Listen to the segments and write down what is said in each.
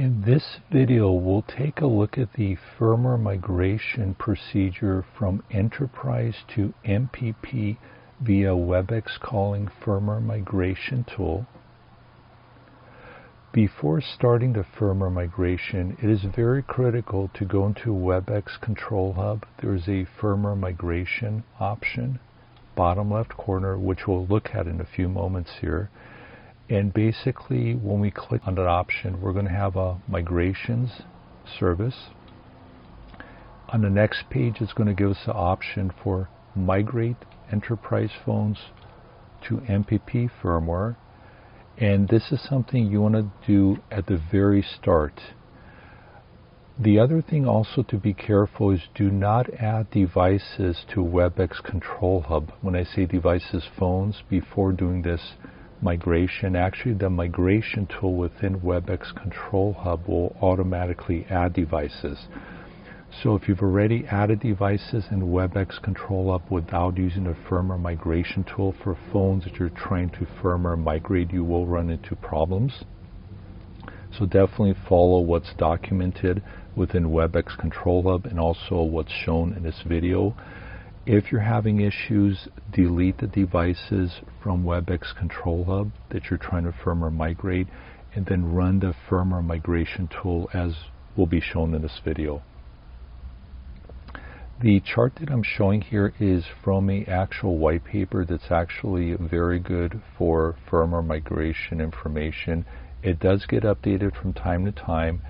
In this video, we'll take a look at the firmware migration procedure from Enterprise to MPP via WebEx Calling Firmware Migration tool. Before starting the firmware migration, it is very critical to go into WebEx Control Hub. There is a firmware migration option, bottom left corner, which we'll look at in a few moments here. And basically, when we click on that option, we're going to have a migrations service. On the next page, it's going to give us the option for migrate enterprise phones to MPP firmware. And this is something you want to do at the very start. The other thing also to be careful is do not add devices to WebEx Control Hub. When I say devices, phones, before doing this migration. Actually, the migration tool within WebEx Control Hub will automatically add devices. So if you've already added devices in WebEx Control Hub without using the firmware migration tool for phones that you're trying to firmware migrate, you will run into problems. So definitely follow what's documented within WebEx Control Hub and also what's shown in this video. If you're having issues, delete the devices from WebEx Control Hub that you're trying to firmware migrate, and then run the firmware migration tool as will be shown in this video. The chart that I'm showing here is from an actual white paper that's actually very good for firmware migration information. It does get updated from time to time.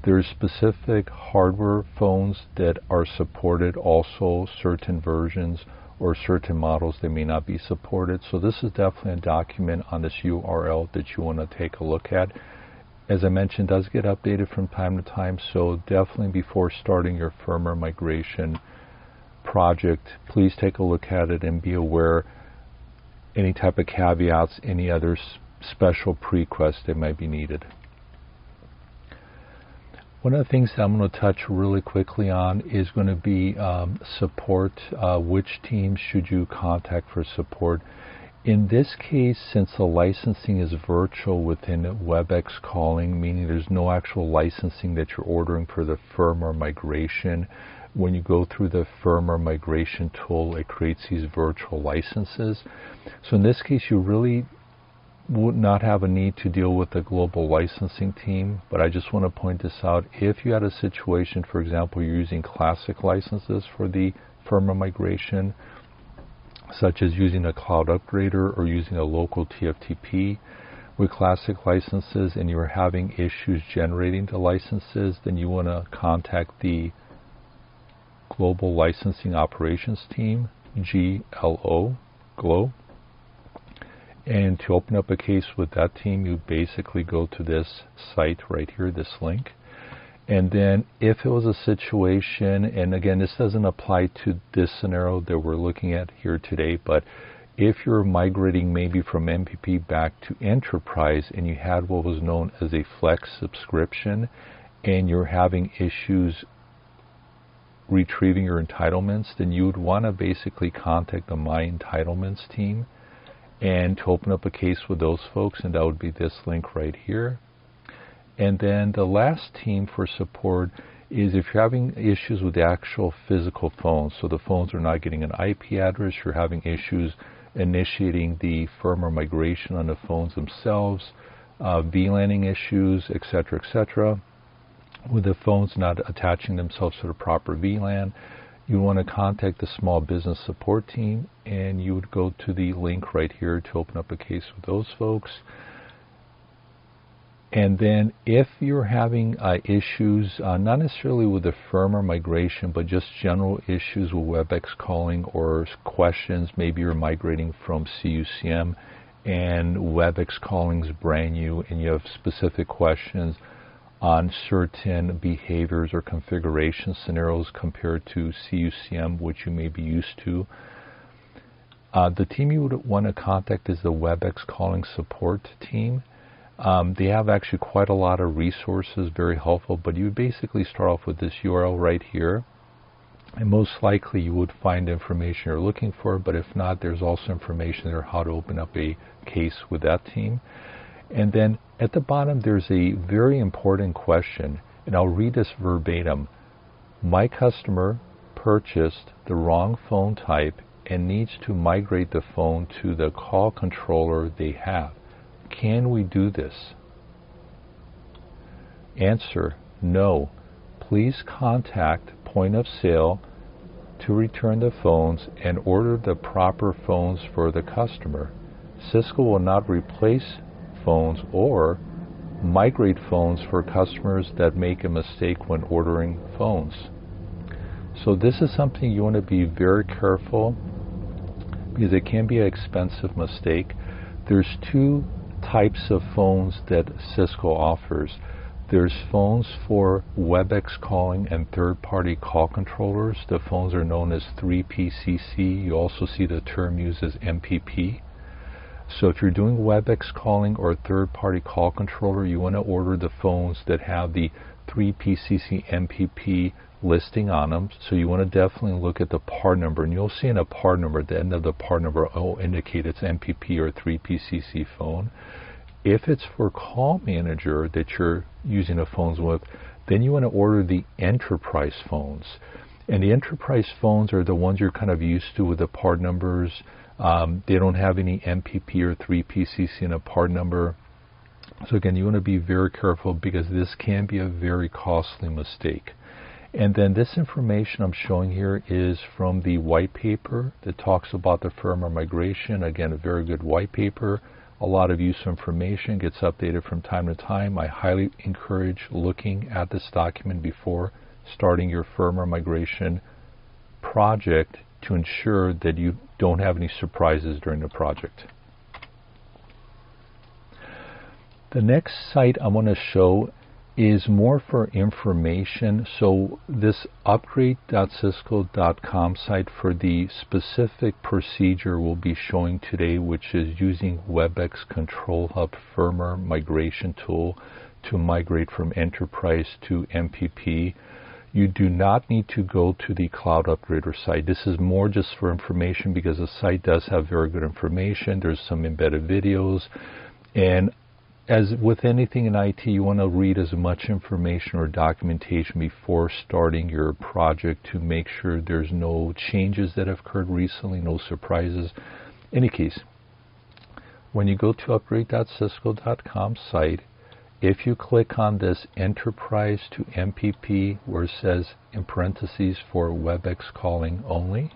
There's specific hardware phones that are supported, also certain versions or certain models that may not be supported. So this is definitely a document on this URL that you want to take a look at. As I mentioned, it does get updated from time to time, so definitely before starting your firmware migration project, please take a look at it and be aware any type of caveats, any other special prerequisites that might be needed. One of the things that I'm going to touch really quickly on is going to be support. Which teams should you contact for support? In this case, since the licensing is virtual within WebEx Calling, meaning there's no actual licensing that you're ordering for the firmware migration, when you go through the firmware migration tool, it creates these virtual licenses. So in this case, you really would not have a need to deal with the global licensing team, but I just want to point this out. If you had a situation, for example, you're using classic licenses for the firmware migration, such as using a cloud upgrader or using a local TFTP with classic licenses, and you're having issues generating the licenses, then you want to contact the Global Licensing Operations Team, GLO. And to open up a case with that team, you basically go to this site right here, this link. And then if it was a situation, and again, this doesn't apply to this scenario that we're looking at here today, but if you're migrating maybe from MPP back to Enterprise and you had what was known as a Flex subscription and you're having issues retrieving your entitlements, then you would want to basically contact the My Entitlements team and to open up a case with those folks, and that would be this link right here. And then the last team for support is if you're having issues with the actual physical phones, so the phones are not getting an IP address, you're having issues initiating the firmware migration on the phones themselves, VLANing issues, etc., with the phones not attaching themselves to the proper VLAN, you want to contact the small business support team, and you would go to the link right here to open up a case with those folks. And then if you're having issues, not necessarily with the firmware migration, but just general issues with WebEx calling or questions, maybe you're migrating from Cucm and WebEx calling is brand new and you have specific questions on certain behaviors or configuration scenarios compared to Cucm, which you may be used to. The team you would want to contact is the WebEx Calling Support team. They have actually quite a lot of resources, very helpful, but you would basically start off with this URL right here. And most likely you would find information you're looking for, but if not, there's also information there how to open up a case with that team. And then at the bottom there's a very important question, and I'll read this verbatim. My customer purchased the wrong phone type and needs to migrate the phone to the call controller they have. Can we do this? Answer, no. Please contact point of sale to return the phones and order the proper phones for the customer. Cisco will not replace phones or migrate phones for customers that make a mistake when ordering phones. So this is something you want to be very careful, because it can be an expensive mistake. There's two types of phones that Cisco offers. There's phones for WebEx calling and third-party call controllers. The phones are known as 3PCC. You also see the term used as MPP. So if you're doing WebEx calling or third-party call controller, you want to order the phones that have the 3PCC MPP listing on them. So you want to definitely look at the part number, and you'll see in a part number, at the end of the part number will indicate it's MPP or 3PCC phone. If it's for call manager that you're using the phones with, then you want to order the enterprise phones. And the enterprise phones are the ones you're kind of used to with the part numbers. They don't have any MPP or 3PCC in a part number. So again, you want to be very careful, because this can be a very costly mistake. And then this information I'm showing here is from the white paper that talks about the firmware migration. Again, a very good white paper. A lot of useful information, gets updated from time to time. I highly encourage looking at this document before starting your firmware migration project to ensure that you don't have any surprises during the project. The next site I want to show is more for information. So this upgrade.cisco.com site for the specific procedure we'll be showing today, which is using WebEx Control Hub firmware migration tool to migrate from enterprise to MPP. You do not need to go to the Cloud Upgrader site. This is more just for information, because the site does have very good information. There's some embedded videos, and as with anything in IT, you want to read as much information or documentation before starting your project to make sure there's no changes that have occurred recently, no surprises. In any case, when you go to upgrade.cisco.com site, if you click on this enterprise to MPP, where it says in parentheses for WebEx calling only,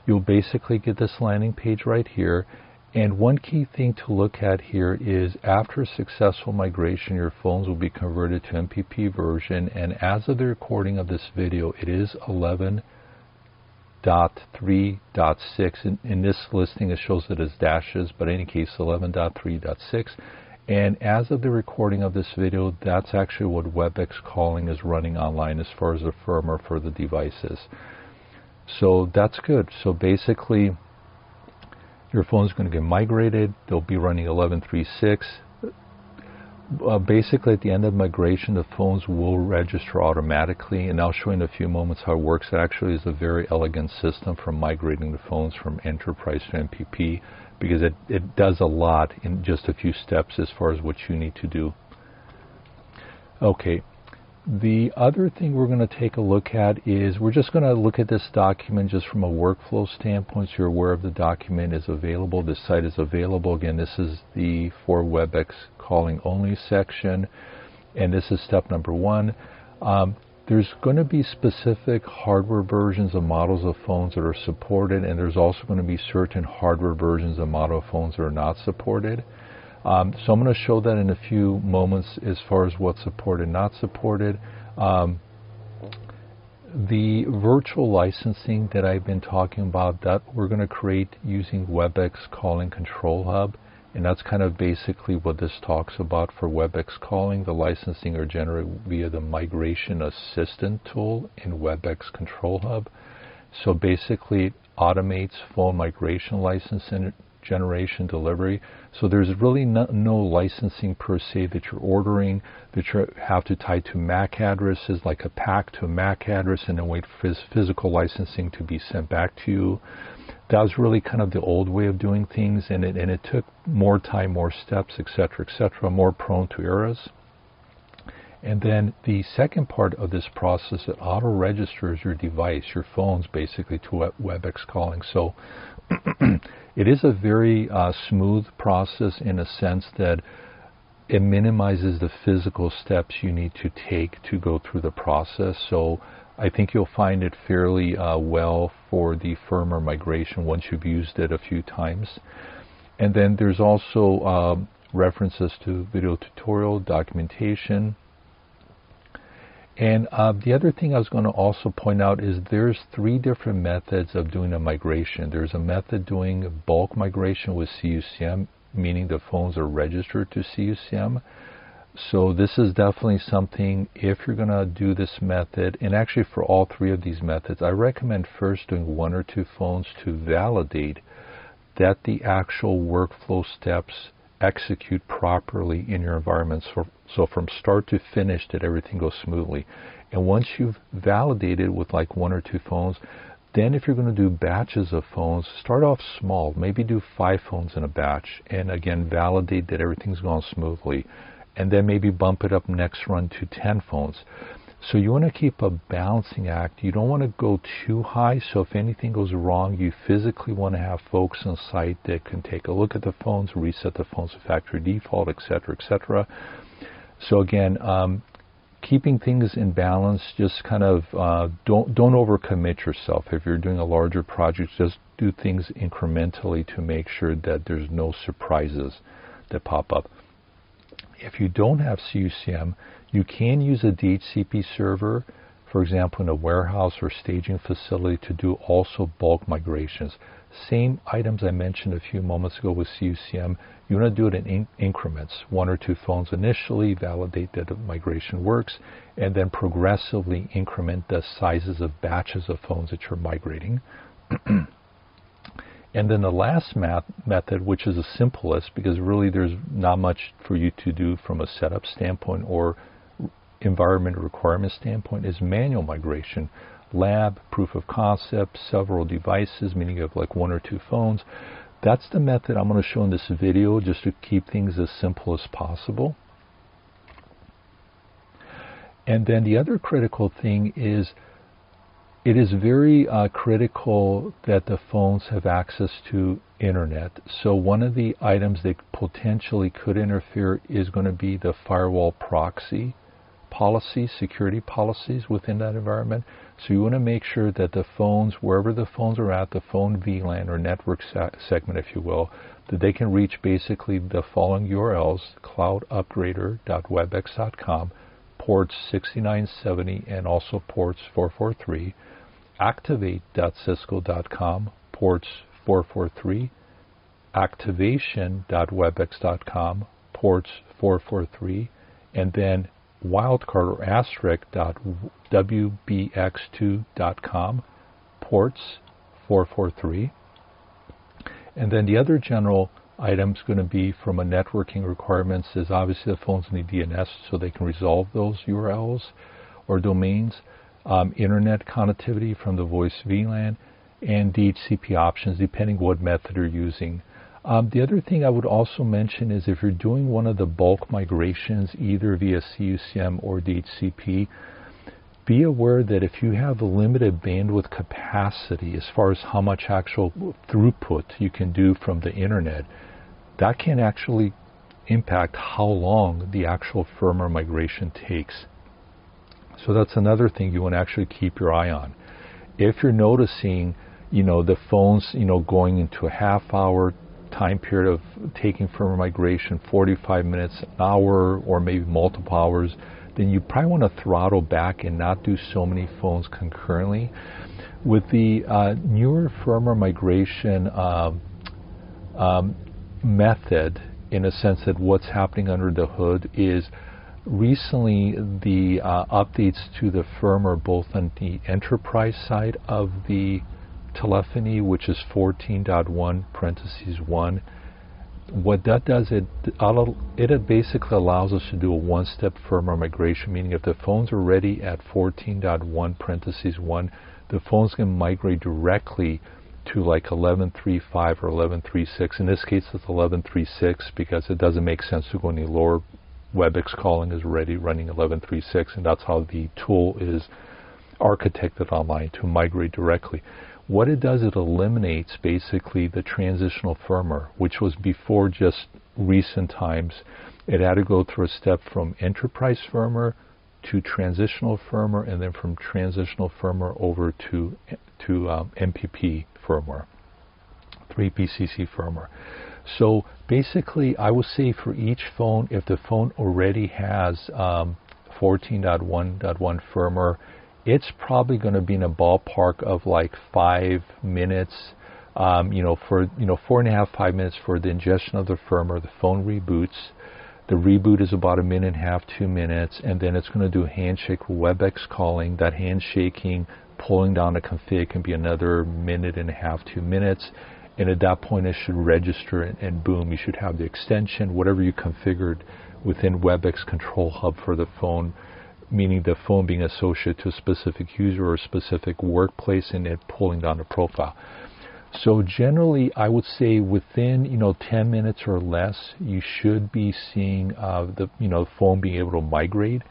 you'll basically get this landing page right here. And one key thing to look at here is, after successful migration, your phones will be converted to MPP version, and as of the recording of this video, it is 11.3.6. In this listing, it shows it as dashes, but in any case, 11.3.6. And as of the recording of this video, that's actually what WebEx calling is running online as far as the firmware for the devices. So that's good. So basically, your phone is going to get migrated. They'll be running 11.3.6. Basically, at the end of migration, the phones will register automatically, and I'll show you in a few moments how it works. It actually is a very elegant system for migrating the phones from enterprise to MPP, because it does a lot in just a few steps as far as what you need to do. Okay. The other thing we're going to take a look at is, we're just going to look at this document just from a workflow standpoint, so you're aware of the document is available. This site is available. Again, this is the for WebEx calling only section, and this is step number 1. There's going to be specific hardware versions of models of phones that are supported, and there's also going to be certain hardware versions of model of phones that are not supported. So I'm going to show that in a few moments as far as what's supported and not supported. The virtual licensing that I've been talking about, that we're going to create using WebEx Calling Control Hub, and that's kind of basically what this talks about for WebEx calling. The licensing are generated via the Migration Assistant tool in WebEx Control Hub. So basically, it automates phone migration license and generation delivery. So there's really no licensing per se that you're ordering, that you have to tie to MAC addresses, like a pack to a MAC address, and then wait for physical licensing to be sent back to you. That was really kind of the old way of doing things, and it took more time, more steps, etc., more prone to errors. And then the second part of this process, it auto-registers your device, your phones, basically, to WebEx calling. So it is a very smooth process in a sense that it minimizes the physical steps you need to take to go through the process. So I think you'll find it fairly well for the firmware migration once you've used it a few times. And then there's also references to video tutorial, documentation. And the other thing I was going to also point out is there's 3 different methods of doing a migration. There's a method doing bulk migration with Cucm, meaning the phones are registered to Cucm. So this is definitely something, if you're going to do this method, and actually for all 3 of these methods, I recommend first doing 1 or 2 phones to validate that the actual workflow steps execute properly in your environment. So from start to finish that everything goes smoothly. And once you've validated with like 1 or 2 phones, then if you're going to do batches of phones, start off small. Maybe do 5 phones in a batch. And again, validate that everything's going smoothly. And then maybe bump it up next run to 10 phones. So you want to keep a balancing act. You don't want to go too high, so if anything goes wrong, you physically want to have folks on site that can take a look at the phones, reset the phones to factory default, etc. So again, keeping things in balance, just kind of don't overcommit yourself. If you're doing a larger project, just do things incrementally to make sure that there's no surprises that pop up. If you don't have Cucm, you can use a DHCP server, for example, in a warehouse or staging facility, to do also bulk migrations. Same items I mentioned a few moments ago with Cucm. You want to do it in increments, 1 or 2 phones initially, validate that the migration works, and then progressively increment the sizes of batches of phones that you're migrating. And then the last method, which is the simplest, because really there's not much for you to do from a setup standpoint or environment requirement standpoint, is manual migration. Lab, proof of concept, several devices, meaning you have like 1 or 2 phones. That's the method I'm going to show in this video, just to keep things as simple as possible. And then the other critical thing is, it is very critical that the phones have access to internet. So one of the items that potentially could interfere is going to be the firewall proxy policies, security policies within that environment. So you want to make sure that the phones, wherever the phones are at, the phone VLAN or network segment, if you will, that they can reach basically the following URLs: cloudupgrader.webex.com, ports 6970 and also ports 443, activate.cisco.com, ports 443, activation.webex.com, ports 443, and then wildcard or asterisk.wbx2.com, ports 443. And then the other general items going to be from a networking requirements is obviously the phones need DNS so they can resolve those URLs or domains, internet connectivity from the voice VLAN, and DHCP options depending what method you're using. The other thing I would also mention is if you're doing one of the bulk migrations either via Cucm or DHCP, be aware that if you have a limited bandwidth capacity as far as how much actual throughput you can do from the internet, that can actually impact how long the actual firmware migration takes. So that's another thing you want to actually keep your eye on. If you're noticing, the phones, going into a half-hour time period of taking firmware migration, 45 minutes, an hour, or maybe multiple hours, then you probably want to throttle back and not do so many phones concurrently. With the newer firmware migration method, in a sense that what's happening under the hood is recently the updates to the firmware both on the enterprise side of the telephony, which is 14.1(1). What that does, it basically allows us to do a one-step firmware migration, meaning if the phones are ready at 14.1(1), the phones can migrate directly to like 11.3.5 or 11.3.6. In this case, it's 11.3.6 because it doesn't make sense to go any lower. WebEx calling is already running 11.3.6, and that's how the tool is architected online to migrate directly. What it does, it eliminates basically the transitional firmware, which was before just recent times. It had to go through a step from enterprise firmware to transitional firmware, and then from transitional firmware over to MPP firmware, 3PCC firmware. So basically, I would say for each phone, if the phone already has 14.1.1 firmware, it's probably going to be in a ballpark of like 5 minutes, for 4.5, 5 minutes for the ingestion of the firmware. The phone reboots. The reboot is about 1.5 minutes, 2 minutes, and then it's going to do a handshake with WebEx calling. That handshaking, pulling down the config can be another 1.5 minutes, 2 minutes. And at that point, it should register, and boom, you should have the extension, whatever you configured within WebEx Control Hub for the phone, meaning the phone being associated to a specific user or a specific workplace, and it pulling down the profile. So generally, I would say within 10 minutes or less, you should be seeing the phone being able to migrate.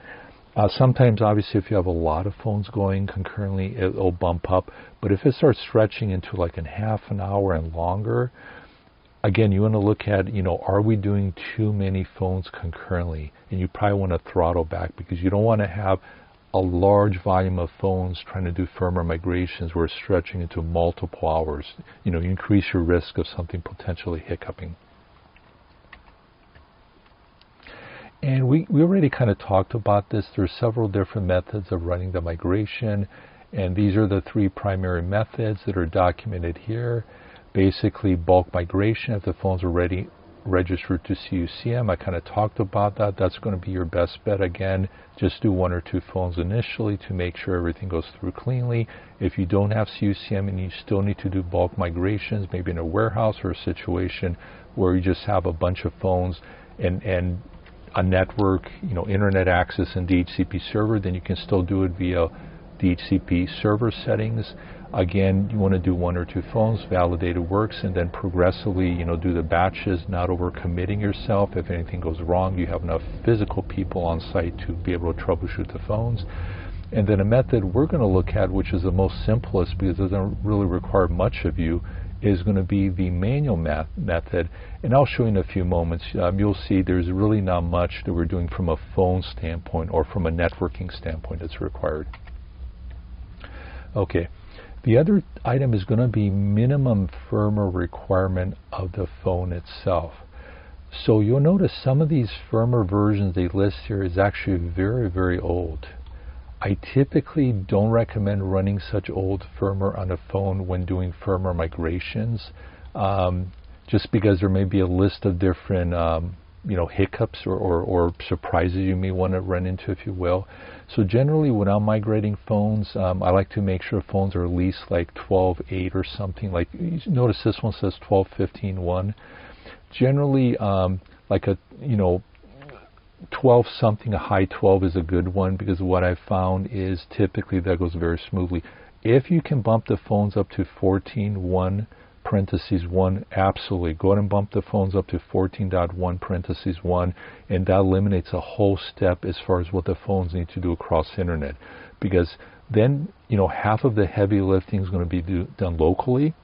Sometimes, obviously, if you have a lot of phones going concurrently, it'll bump up. But if it starts stretching into like a half an hour and longer, again, you want to look at, are we doing too many phones concurrently? And you probably want to throttle back, because you don't want to have a large volume of phones trying to do firmware migrations where it's stretching into multiple hours. You increase your risk of something potentially hiccuping. And we already kind of talked about this. There are several different methods of running the migration, and these are the 3 primary methods that are documented here. Basically, bulk migration, if the phone's already registered to Cucm. I kind of talked about that. That's going to be your best bet. Again, just do 1 or 2 phones initially to make sure everything goes through cleanly. If you don't have Cucm and you still need to do bulk migrations, maybe in a warehouse or a situation where you just have a bunch of phones and a network, internet access and DHCP server, then you can still do it via DHCP server settings. Again, you want to do 1 or 2 phones, validate it works, and then progressively, do the batches, not overcommitting yourself. If anything goes wrong, you have enough physical people on site to be able to troubleshoot the phones. And then a method we're going to look at, which is the most simplest because it doesn't really require much of you, is going to be the manual method. And I'll show you in a few moments. You'll see there's really not much that we're doing from a phone standpoint or from a networking standpoint that's required. Okay. The other item is going to be minimum firmware requirement of the phone itself. So you'll notice some of these firmware versions they list here is actually very, very old. I typically don't recommend running such old firmware on a phone when doing firmware migrations, just because there may be a list of different hiccups or surprises you may want to run into, if you will. So generally, when I'm migrating phones, I like to make sure phones are at least like 12.8 or something. Like, you notice this one says 12.15.1. Generally, like a 12 something, a high 12 is a good one, because what I found is typically that goes very smoothly. If you can bump the phones up to 14.1 parentheses 1, absolutely. Go ahead and bump the phones up to 14.1 parentheses 1, and that eliminates a whole step as far as what the phones need to do across the internet. Because then, half of the heavy lifting is going to be done locally.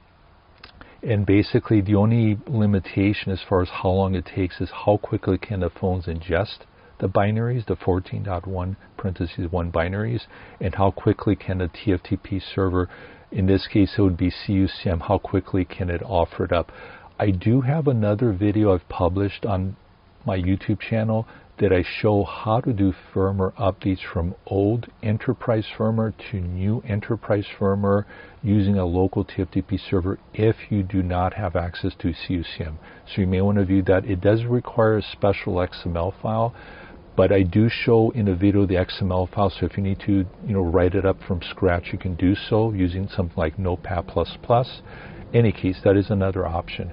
And basically, the only limitation as far as how long it takes is how quickly can the phones ingest the binaries, the 14.1 parentheses 1 binaries, and how quickly can the TFTP server, in this case it would be Cucm, how quickly can it offer it up. I do have another video I've published on my YouTube channel that I show how to do firmware updates from old enterprise firmware to new enterprise firmware using a local TFTP server if you do not have access to Cucm. So you may want to view that. It does require a special XML file, but I do show in the video the XML file, so if you need to write it up from scratch, you can do so using something like Notepad++. In any case, that is another option.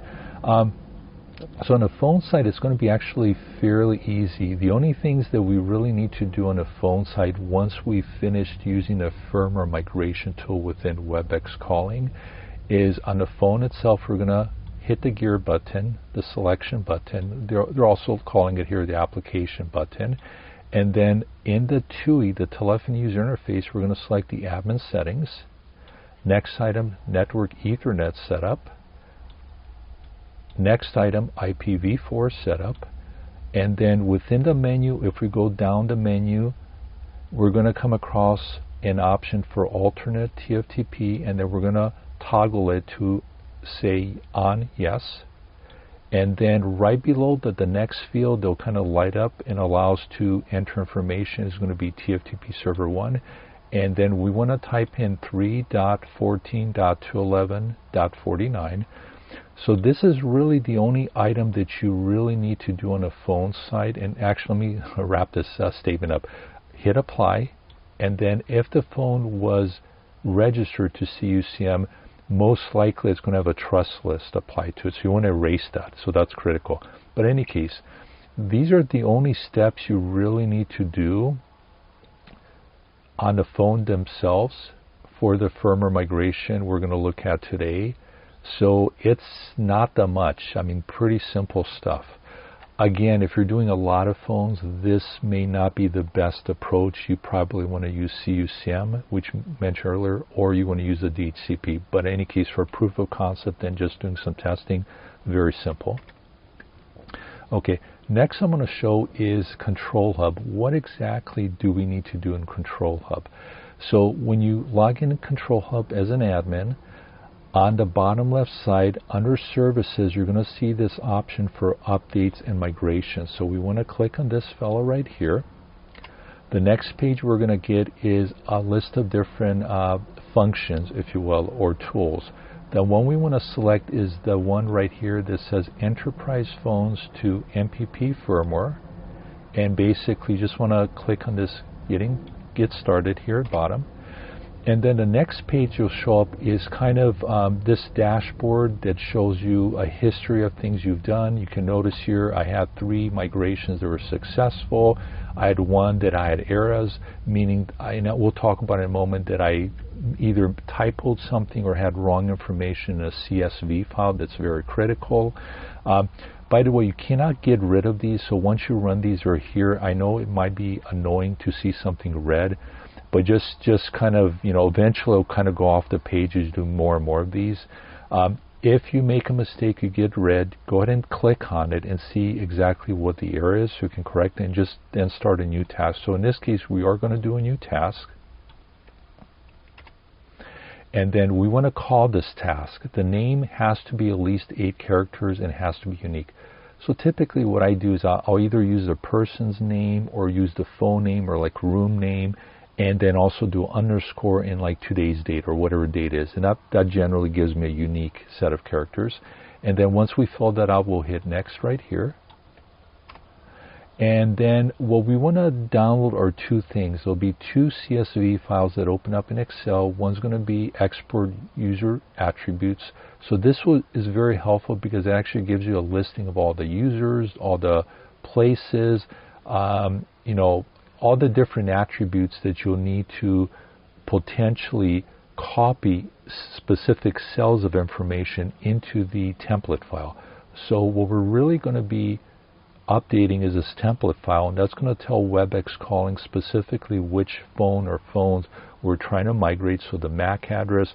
So on the phone side, it's going to be actually fairly easy. The only things that we really need to do on the phone side once we've finished using the firmware migration tool within WebEx Calling is on the phone itself, we're going to hit the gear button, the selection button. They're also calling it here the application button. And then in the TUI, the telephony user interface, we're going to select the admin settings. Next item, network Ethernet setup. Next item, IPv4 setup. And then within the menu, if we go down the menu, we're going to come across an option for alternate TFTP, and then we're going to toggle it to say on yes. And then right below the next field, they'll kind of light up and allow us to enter information. Is going to be TFTP server 1. And then we want to type in 3.14.211.49. So this is really the only item that you really need to do on a phone site. And actually, let me wrap this statement up. Hit apply, and then if the phone was registered to Cucm, most likely it's going to have a trust list applied to it. So you want to erase that. So that's critical. But in any case, these are the only steps you really need to do on the phone themselves for the firmware migration we're going to look at today. So it's not that much. I mean, pretty simple stuff. Again, if you're doing a lot of phones, this may not be the best approach. You probably want to use Cucm, which I mentioned earlier, or you want to use the DHCP. But in any case, for proof of concept and just doing some testing, very simple. Okay, next I'm going to show is Control Hub. What exactly do we need to do in Control Hub? So when you log in Control Hub as an admin, on the bottom left side, under Services, you're going to see this option for Updates and Migration. So we want to click on this fellow right here. The next page we're going to get is a list of different functions, if you will, or tools. The one we want to select is the one right here that says Enterprise Phones to MPP Firmware. And basically just want to click on this Get Started here at bottom. And then the next page you'll show up is kind of this dashboard that shows you a history of things you've done. You can notice here I had 3 migrations that were successful. I had 1 that I had errors, meaning we'll talk about in a moment that I either typoed something or had wrong information in a CSV file. That's very critical. By the way, you cannot get rid of these, so once you run these or here, I know it might be annoying to see something red, but just kind of, eventually it'll kind of go off the page as you do more and more of these. If you make a mistake, you get red, go ahead and click on it and see exactly what the error is so you can correct it and just then start a new task. So in this case, we are going to do a new task. And then we want to call this task. The name has to be at least 8 characters and has to be unique. So typically what I do is I'll either use the person's name or use the phone name or like room name, and then also do underscore in like today's date or whatever date is. And that generally gives me a unique set of characters. And then once we fill that out, we'll hit next right here. And then what we want to download are 2 things. There'll be 2 CSV files that open up in Excel. One's going to be export user attributes. So this is very helpful because it actually gives you a listing of all the users, all the places, all the different attributes that you'll need to potentially copy specific cells of information into the template file. So what we're really going to be updating is this template file, and that's going to tell WebEx Calling specifically which phone or phones we're trying to migrate, so the MAC address,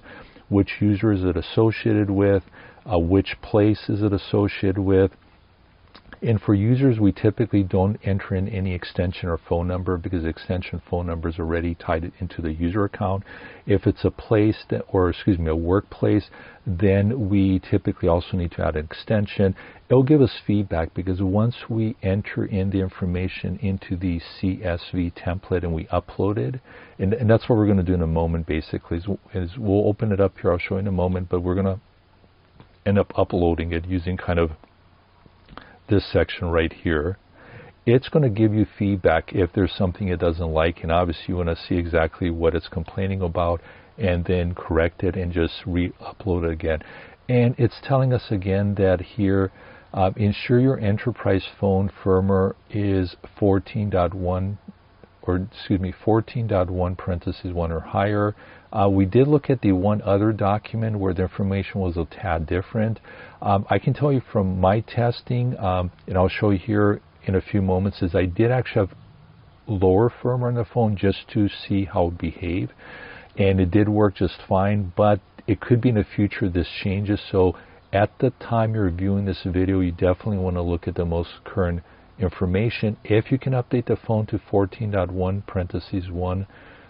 which user is it associated with, which place is it associated with. And for users, we typically don't enter in any extension or phone number because the extension phone number is already tied into the user account. If it's a place a workplace, then we typically also need to add an extension. It'll give us feedback because once we enter in the information into the CSV template and we upload it, and that's what we're going to do in a moment basically, is we'll open it up here, I'll show you in a moment, but we're going to end up uploading it using kind of this section right here. It's going to give you feedback if there's something it doesn't like, and obviously you want to see exactly what it's complaining about and then correct it and just re-upload it again. And it's telling us again that here, ensure your enterprise phone firmware is 14.1 14.1 parentheses 1 or higher. We did look at the one other document where the information was a tad different. I can tell you from my testing, and I'll show you here in a few moments, is I did actually have lower firmware on the phone just to see how it behaved, and it did work just fine, but it could be in the future this changes. So at the time you're viewing this video, you definitely want to look at the most current information. If you can update the phone to 14.1 parentheses 1,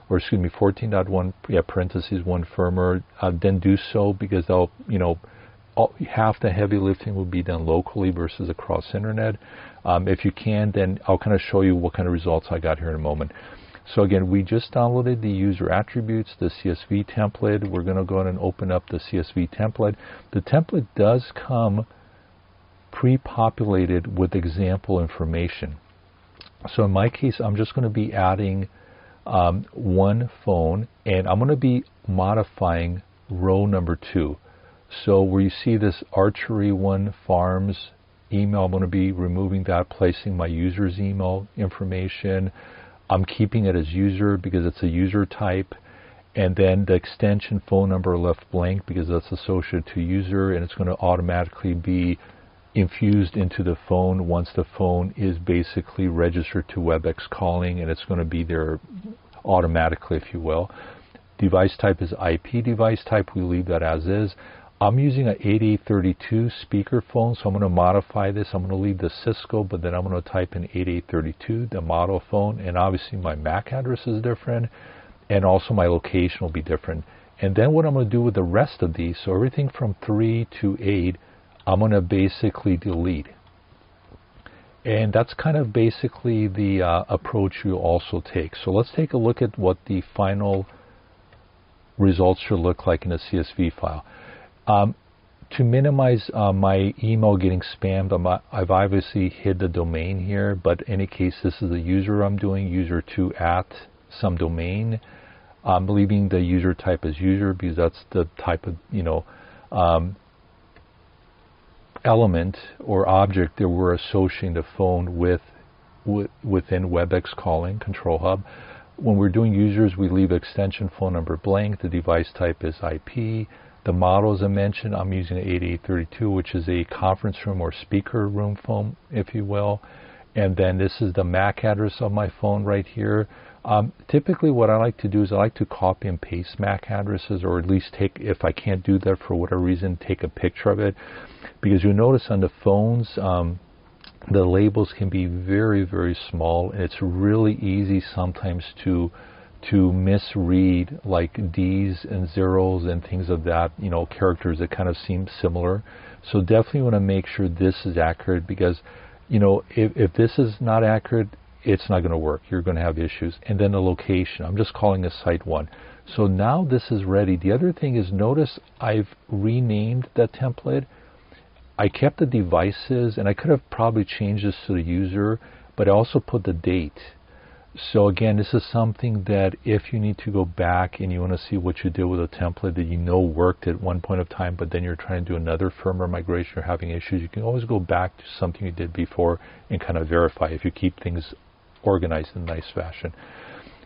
or excuse me, 14.1 parentheses 1 firmware, then do so, because they'll, half the heavy lifting will be done locally versus across internet. If you can, then I'll kind of show you what kind of results I got here in a moment. So again, we just downloaded the user attributes, the CSV template. We're going to go ahead and open up the CSV template. The template does come pre-populated with example information. So in my case, I'm just going to be adding one phone, and I'm going to be modifying row number 2. So where you see this archery one, farms, email, I'm going to be removing that, placing my user's email information. I'm keeping it as user because it's a user type, and then the extension phone number left blank because that's associated to user, and it's going to automatically be infused into the phone once the phone is basically registered to WebEx calling, and it's going to be there automatically, if you will. Device type is IP device type. We leave that as is. I'm using an 8832 speaker phone, so I'm going to modify this. I'm going to leave the Cisco, but then I'm going to type in 8832, the model phone, and obviously my MAC address is different, and also my location will be different. And then what I'm going to do with the rest of these, so everything from 3 to 8, I'm going to basically delete. And that's kind of basically the approach you also take. So let's take a look at what the final results should look like in a CSV file. To minimize my email getting spammed, I've obviously hid the domain here, but in any case, this is the user I'm doing, user2 at some domain. I'm leaving the user type as user because that's the type of, element or object that we're associating the phone with within WebEx Calling Control Hub. When we're doing users, we leave extension phone number blank. The device type is IP. The model, as I mentioned, I'm using an 8832, which is a conference room or speaker room phone, if you will. And then this is the MAC address of my phone right here. Typically what I like to do is I like to copy and paste MAC addresses, or at least take, if I can't do that for whatever reason, take a picture of it. Because you'll notice on the phones, the labels can be very, very small. And it's really easy sometimes to misread like D's and zeros and things of that, characters that kind of seem similar. So definitely want to make sure this is accurate, because, if this is not accurate, it's not going to work. You're going to have issues. And then the location, I'm just calling a site 1. So now this is ready. The other thing is, notice I've renamed the template. I kept the devices, and I could have probably changed this to the user, but I also put the date. So again, this is something that if you need to go back and you want to see what you did with a template that worked at one point of time, but then you're trying to do another firmware migration or having issues, you can always go back to something you did before and kind of verify if you keep things organized in a nice fashion.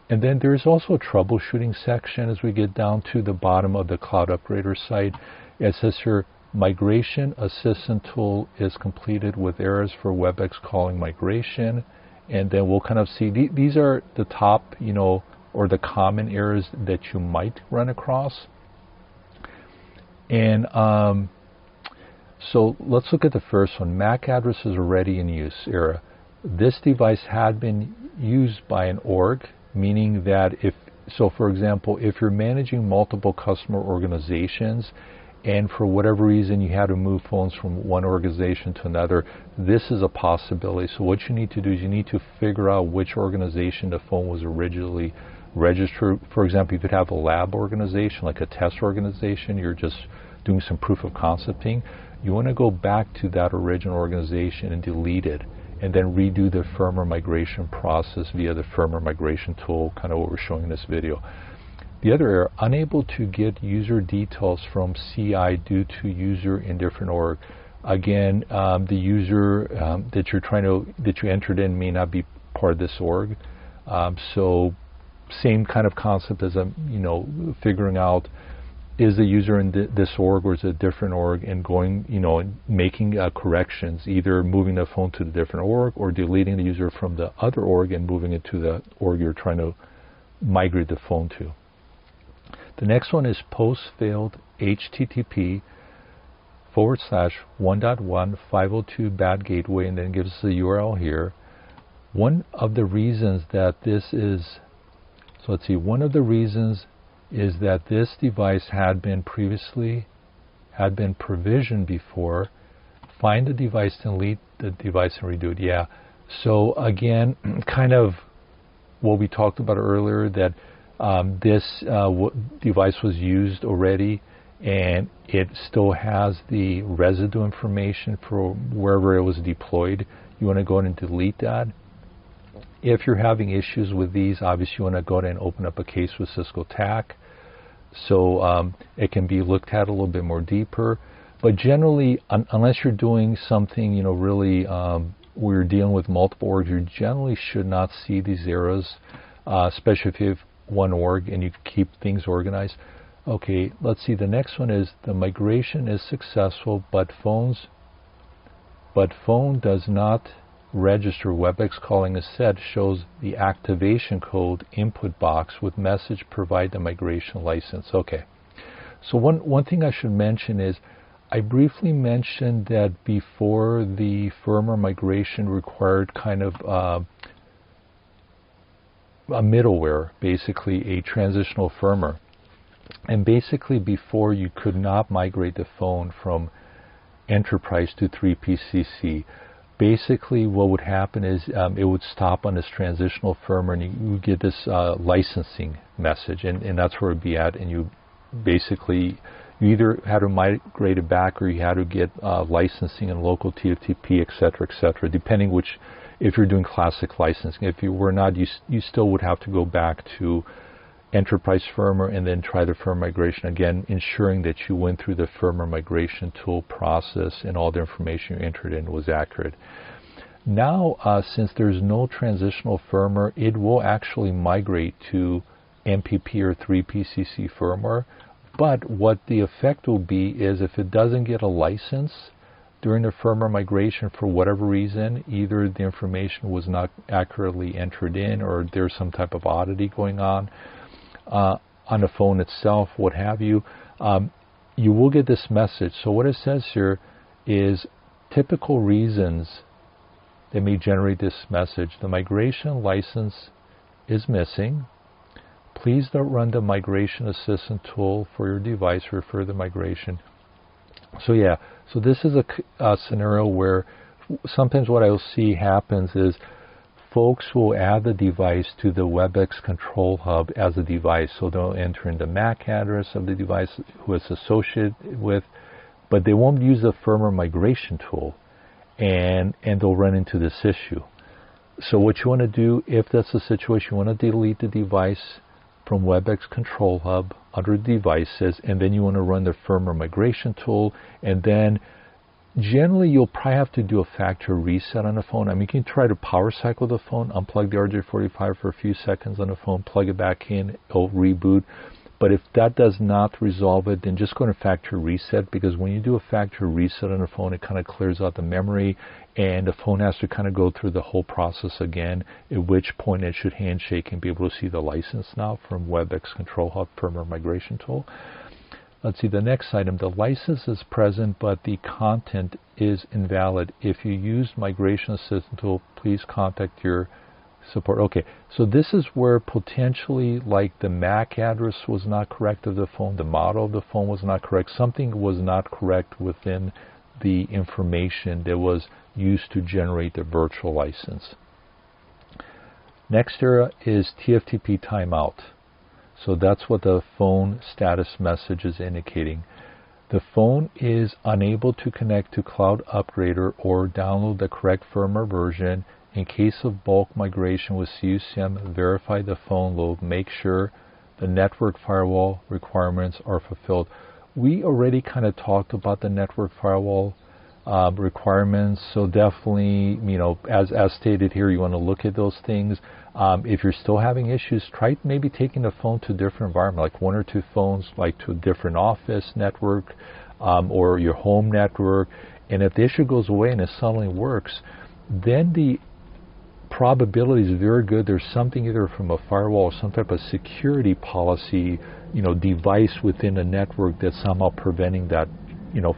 And then there's also a troubleshooting section as we get down to the bottom of the Cloud Upgrader site. It says here, Migration Assistant Tool is completed with errors for WebEx Calling Migration. And then we'll kind of see, these are the top, or the common errors that you might run across. And so let's look at the first one. MAC address is already in use error. This device had been used by an org, meaning that for example, if you're managing multiple customer organizations, and for whatever reason you had to move phones from one organization to another, this is a possibility. So what you need to do is you need to figure out which organization the phone was originally registered. For example, you could have a lab organization, like a test organization, you're just doing some proof of concepting. You want to go back to that original organization and delete it, and then redo the firmware migration process via the firmware migration tool, kind of what we're showing in this video. The other error, unable to get user details from CI due to user in different org. Again, the user that you entered in may not be part of this org. So same kind of concept as figuring out, is the user in this org or is it a different org, and going, and making corrections, either moving the phone to the different org or deleting the user from the other org and moving it to the org you're trying to migrate the phone to. The next one is post failed HTTP /1.1/502 bad gateway, and then gives us the URL here. One of the reasons that this is, so let's see, one of the reasons is that this device had been provisioned before. Find the device, delete the device, and redo it. Yeah. So again, kind of what we talked about earlier, that this device was used already, and it still has the residue information for wherever it was deployed. You want to go ahead and delete that. If you're having issues with these, obviously you want to go ahead and open up a case with Cisco TAC, so it can be looked at a little bit more deeper. But generally, unless you're doing something, really where you're dealing with multiple orgs, you generally should not see these errors, especially if you have one org and you keep things organized. Okay, let's see. The next one is the migration is successful, but phone does not register WebEx calling is set, shows the activation code input box with message provide the migration license. Okay, so one thing I should mention is I briefly mentioned that before the firmware migration required kind of a middleware, basically a transitional firmware, and basically before you could not migrate the phone from enterprise to 3PCC. Basically what would happen is it would stop on this transitional firmware, and you would get this licensing message, and that's where it would be at, and you either had to migrate it back or you had to get licensing and local TFTP, etc., depending which, if you're doing classic licensing. If you were not, you still would have to go back to enterprise firmware and then try the firmware migration again, ensuring that you went through the firmware migration tool process and all the information you entered in was accurate. Now, since there's no transitional firmware, it will actually migrate to MPP or 3PCC firmware, but what the effect will be is if it doesn't get a license during the firmware migration for whatever reason, either the information was not accurately entered in or there's some type of oddity going on the phone itself, what have you, you will get this message. So what it says here is typical reasons that may generate this message. The migration license is missing. Please don't run the migration assistant tool for your device. Refer the migration. So yeah, so this is a scenario where sometimes what I'll see happens is folks will add the device to the WebEx Control Hub as a device. So they'll enter in the MAC address of the device who it's associated with, but they won't use the firmware migration tool, and they'll run into this issue. So what you want to do, if that's the situation, you want to delete the device from WebEx Control Hub under devices, and then you want to run the firmware migration tool, and then generally you'll probably have to do a factory reset on the phone. I mean, you can try to power cycle the phone, unplug the RJ45 for a few seconds on the phone, plug it back in, it'll reboot. But if that does not resolve it, then just go to factory reset, because when you do a factory reset on the phone, it kind of clears out the memory, and the phone has to kind of go through the whole process again, at which point it should handshake and be able to see the license now from WebEx Control Hub firmware migration tool. Let's see, the next item, the license is present, but the content is invalid. If you use Migration Assistant tool, please contact your support. Okay, so this is where potentially, like, the MAC address was not correct of the phone, the model of the phone was not correct, something was not correct within the information that was used to generate the virtual license. Next area is TFTP timeout. So that's what the phone status message is indicating. The phone is unable to connect to Cloud Upgrader or download the correct firmware version. In case of bulk migration with Cucm, verify the phone load. Make sure the network firewall requirements are fulfilled. We already kind of talked about the network firewall requirements. So definitely, as stated here, you want to look at those things. If you're still having issues, try maybe taking the phone to a different environment, like 1 or 2 phones, like to a different office network or your home network. And if the issue goes away and it suddenly works, then the probability is very good there's something either from a firewall or some type of security policy, device within a network that's somehow preventing that,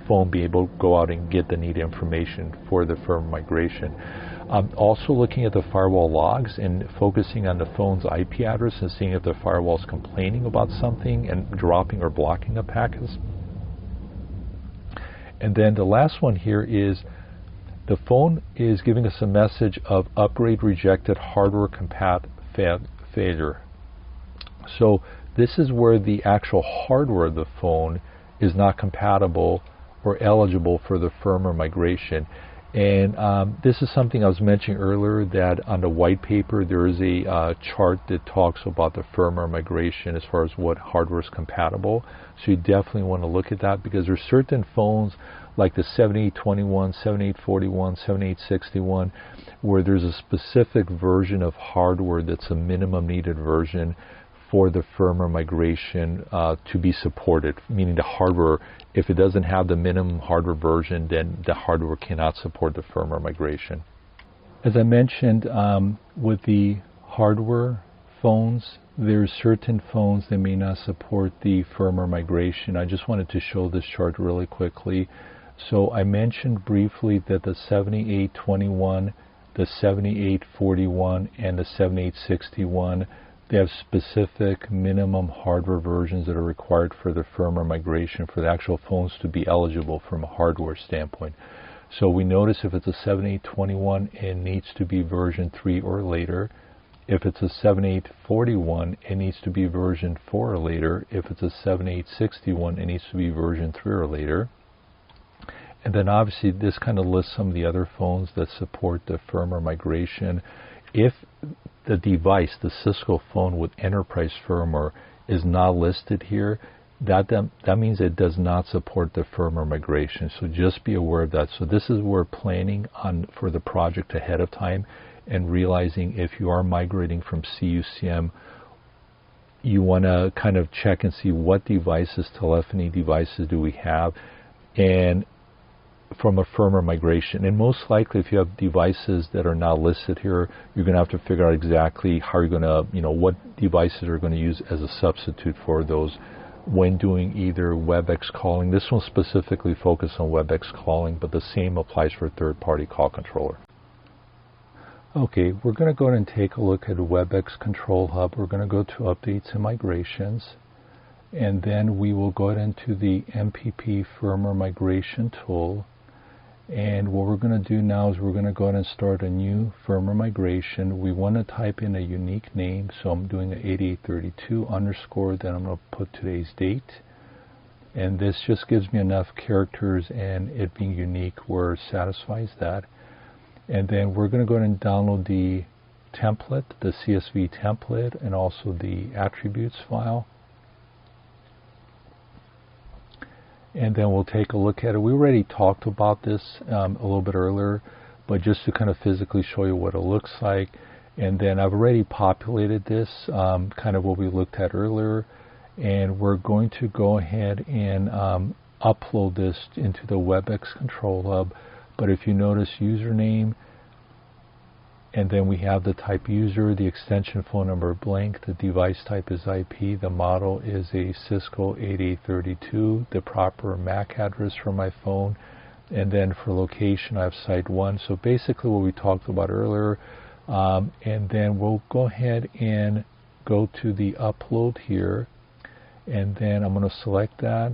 phone being able to go out and get the needed information for the firmware migration. Also looking at the firewall logs and focusing on the phone's IP address and seeing if the firewall is complaining about something and dropping or blocking the packets. And then the last one here is the phone is giving us a message of upgrade rejected hardware compat failure. So this is where the actual hardware of the phone is not compatible or eligible for the firmware migration. And this is something I was mentioning earlier, that on the white paper there is a chart that talks about the firmware migration as far as what hardware is compatible. So you definitely want to look at that, because there's certain phones like the 7821, 7841, 7861 where there's a specific version of hardware that's a minimum needed version for the firmware migration to be supported, meaning the hardware, if it doesn't have the minimum hardware version, then the hardware cannot support the firmware migration. As I mentioned, with the hardware phones, there's certain phones that may not support the firmware migration. I just wanted to show this chart really quickly. So I mentioned briefly that the 7821, the 7841, and the 7861, they have specific minimum hardware versions that are required for the firmware migration for the actual phones to be eligible from a hardware standpoint. So we notice if it's a 7821, it needs to be version 3 or later. If it's a 7841, it needs to be version 4 or later. If it's a 7861, it needs to be version 3 or later. And then obviously this kind of lists some of the other phones that support the firmware migration. If the device, the Cisco phone with enterprise firmware, is not listed here, that means it does not support the firmware migration. So just be aware of that. So this is where planning on for the project ahead of time and realizing if you are migrating from Cucm, you want to kind of check and see what devices, telephony devices do we have, and from a firmware migration. And most likely if you have devices that are not listed here, you're going to have to figure out exactly how you're going to, what devices are going to use as a substitute for those when doing either WebEx calling. This one specifically focuses on WebEx calling, but the same applies for third-party call controller. Okay, we're going to go ahead and take a look at WebEx Control Hub. We're going to go to Updates and Migrations, and then we will go ahead into the MPP Firmware Migration tool. And what we're going to do now is we're going to go ahead and start a new firmware migration. We want to type in a unique name, so I'm doing an 8832 underscore, then I'm going to put today's date. And this just gives me enough characters, and it being unique where it satisfies that. And then we're going to go ahead and download the template, the CSV template, and also the attributes file. And then we'll take a look at it. We already talked about this a little bit earlier, but just to kind of physically show you what it looks like. And then I've already populated this, kind of what we looked at earlier. And we're going to go ahead and upload this into the WebEx Control Hub. But if you notice, username, and then we have the type user, the extension phone number blank, the device type is IP, the model is a Cisco 8832, the proper MAC address for my phone, and then for location I have site 1. So basically what we talked about earlier, and then we'll go ahead and go to the upload here, and then I'm going to select that,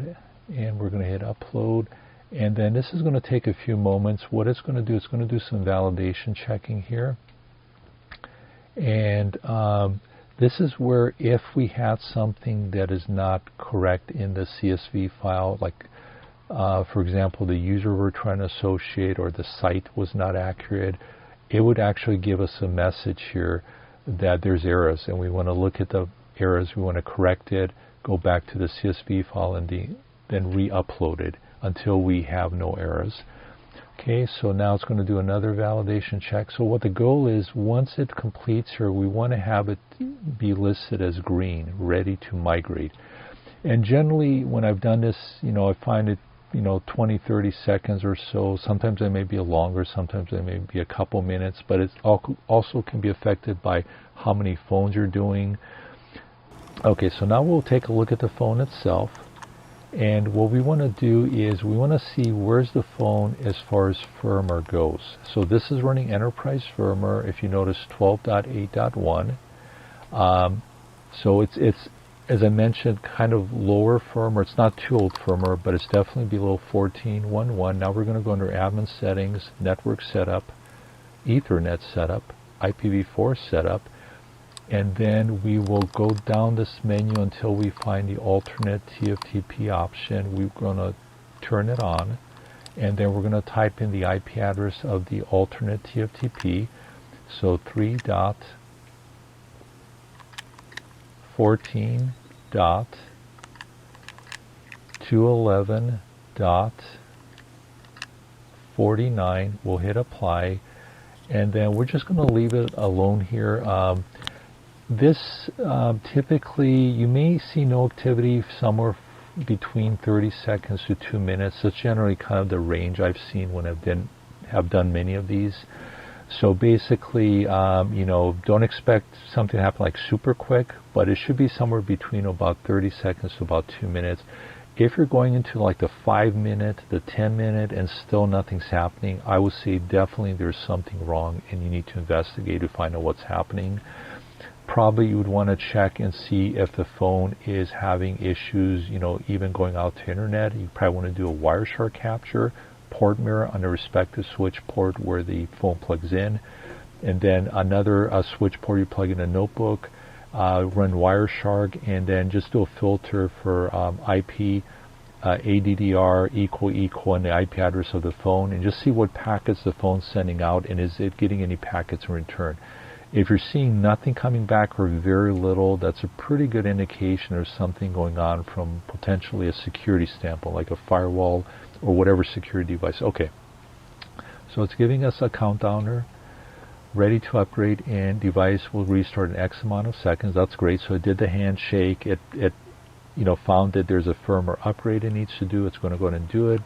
and we're going to hit upload. And then this is going to take a few moments. What it's going to do, it's going to do some validation checking here. And this is where if we had something that is not correct in the CSV file, like for example the user we're trying to associate or the site was not accurate, it would actually give us a message here that there's errors, and we want to look at the errors, we want to correct it, go back to the CSV file, and then re-upload it until we have no errors. Okay, so now it's going to do another validation check. So what the goal is, once it completes here, we want to have it be listed as green, ready to migrate. And generally, when I've done this, I find it, 20, 30 seconds or so. Sometimes it may be longer, sometimes it may be a couple minutes, but it also can be affected by how many phones you're doing. Okay, so now we'll take a look at the phone itself. And what we want to do is we want to see where's the phone as far as firmware goes. So this is running enterprise firmware, if you notice 12.8.1. So it's as I mentioned, kind of lower firmware. It's not too old firmware, but it's definitely below 14.1.1. Now we're going to go under admin settings, network setup, Ethernet setup, IPv4 setup, and then we will go down this menu until we find the alternate TFTP option. We're going to turn it on, and then we're going to type in the IP address of the alternate TFTP. So 3.14.211.49. We'll hit apply, and then we're just going to leave it alone here. This typically, you may see no activity somewhere between 30 seconds to 2 minutes. That's generally kind of the range I've seen when I've done many of these. So basically, don't expect something to happen like super quick, but it should be somewhere between about 30 seconds to about 2 minutes. If you're going into like the 5 minute, the 10 minute, and still nothing's happening, I would say definitely there's something wrong and you need to investigate to find out what's happening. Probably you would want to check and see if the phone is having issues, even going out to internet. You probably want to do a Wireshark capture, port mirror on the respective switch port where the phone plugs in, and then another switch port you plug in a notebook, run Wireshark, and then just do a filter for IP, ADDR equal and the IP address of the phone, and just see what packets the phone's sending out, and is it getting any packets in return. If you're seeing nothing coming back or very little, that's a pretty good indication there's something going on from potentially a security standpoint, like a firewall or whatever security device. Okay, so it's giving us a countdowner, ready to upgrade, and device will restart in X amount of seconds. That's great. So it did the handshake. It found that there's a firmware upgrade it needs to do. It's going to go ahead and do it,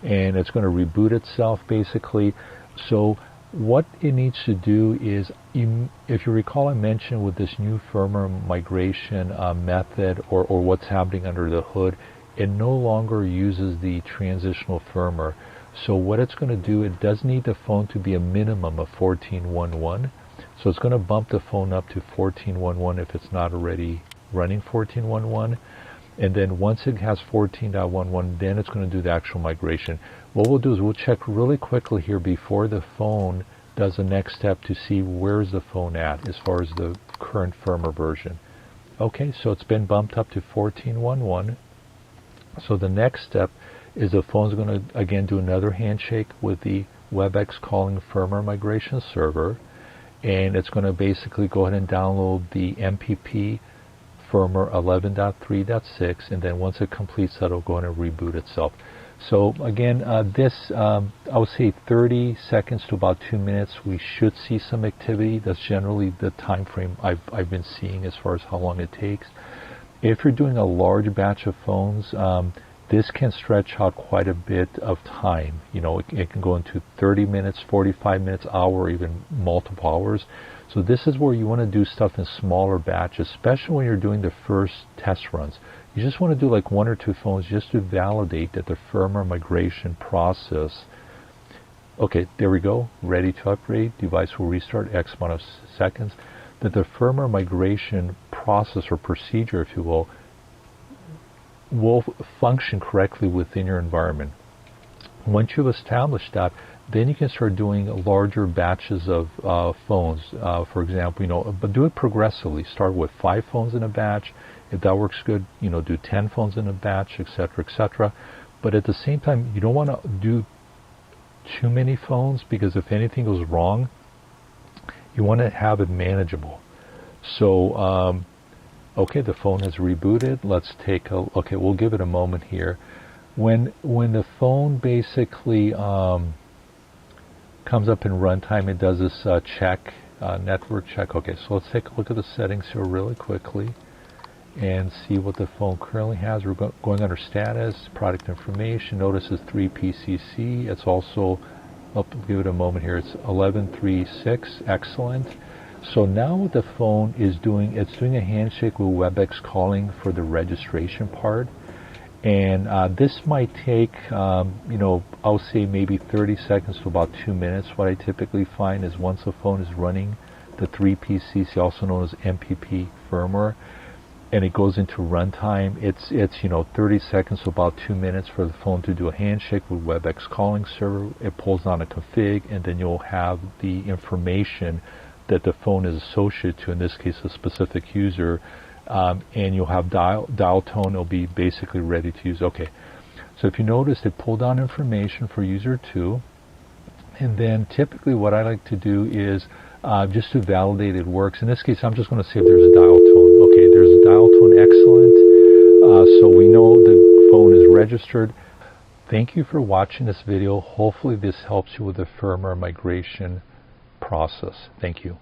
and it's going to reboot itself basically. So what it needs to do is, if you recall, I mentioned with this new firmware migration method or what's happening under the hood, it no longer uses the transitional firmware. So what it's going to do, it does need the phone to be a minimum of 14.1.1. So it's going to bump the phone up to 14.1.1 if it's not already running 14.1.1. And then once it has 14.1.1, then it's going to do the actual migration. What we'll do is we'll check really quickly here before the phone does the next step to see where's the phone at as far as the current firmware version. Okay, so it's been bumped up to 14.1.1. So the next step is the phone's going to again do another handshake with the WebEx Calling Firmware Migration server, and it's going to basically go ahead and download the MPP firmware 11.3.6, and then once it completes that, it'll go ahead and reboot itself. So again, this I would say 30 seconds to about 2 minutes. We should see some activity. That's generally the time frame I've been seeing as far as how long it takes. If you're doing a large batch of phones, this can stretch out quite a bit of time. It can go into 30 minutes, 45 minutes, hour, even multiple hours. So this is where you want to do stuff in smaller batches, especially when you're doing the first test runs. You just want to do like 1 or 2 phones just to validate that the firmware migration process. Okay, there we go, ready to upgrade. Device will restart X amount of seconds. That the firmware migration process or procedure, if you will function correctly within your environment. Once you've established that, then you can start doing larger batches of phones. For example, but do it progressively. Start with 5 phones in a batch. If that works good, do 10 phones in a batch, etc., etc. But at the same time, you don't want to do too many phones, because if anything goes wrong, you want to have it manageable. So, okay, the phone has rebooted. Let's take a, okay, we'll give it a moment here. When the phone basically comes up in runtime. It does this check, network check. Okay, so let's take a look at the settings here really quickly and see what the phone currently has. We're going under status, product information. Notice it's 3PCC. It's also, I'll give it a moment here, it's 1136, excellent. So now what the phone is doing, it's doing a handshake with WebEx calling for the registration part. And this might take, I'll say maybe 30 seconds to about 2 minutes. What I typically find is once the phone is running the 3PCC, also known as MPP firmware, and it goes into runtime, it's 30 seconds to about 2 minutes for the phone to do a handshake with WebEx calling server. It pulls down a config, and then you'll have the information that the phone is associated to, in this case a specific user, and you'll have dial tone. It'll be basically ready to use. Okay, so if you notice, it pulled down information for user 2, and then typically what I like to do is just to validate it works. In this case, I'm just going to see if there's a dial tone. Okay, there's a dial tone, excellent. So we know the phone is registered. Thank you for watching this video. Hopefully this helps you with the firmware migration process. Thank you.